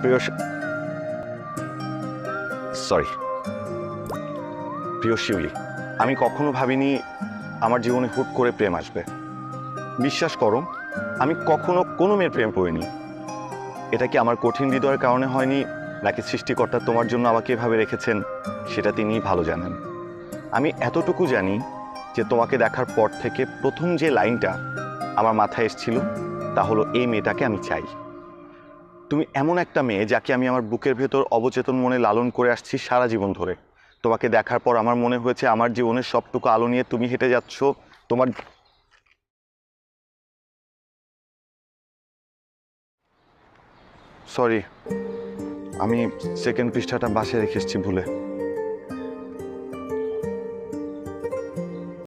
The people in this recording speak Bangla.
প্রিয় সরি প্রিয় শিউলি, আমি কখনো ভাবিনি আমার জীবনে হুট করে প্রেম আসবে। বিশ্বাস করো, আমি কখনো কোনো মেয়ের প্রেম পড়িনি। এটা কি আমার কঠিন হৃদয়ের কারণে হয়নি, নাকি সৃষ্টিকর্তা তোমার জন্য আমাকে এভাবে রেখেছেন সেটা তিনিই ভালো জানেন। আমি এতটুকু জানি যে তোমাকে দেখার পর থেকে প্রথম যে লাইনটা আমার মাথায় এসেছিল তা হলো, এই মেয়েটাকে আমি চাই। তুমি এমন একটা মেয়ে যাকে আমি আমার বুকের ভেতর অবচেতন মনে লালন করে আসছি সারা জীবন ধরে। তোমাকে দেখার পর আমার মনে হয়েছে আমার জীবনের সবটুকু আলো নিয়ে তুমি হেঁটে যাচ্ছ। তোমার সরি, আমি সেকেন্ড পৃষ্ঠাটা বাসায় রেখে এসেছি ভুলে।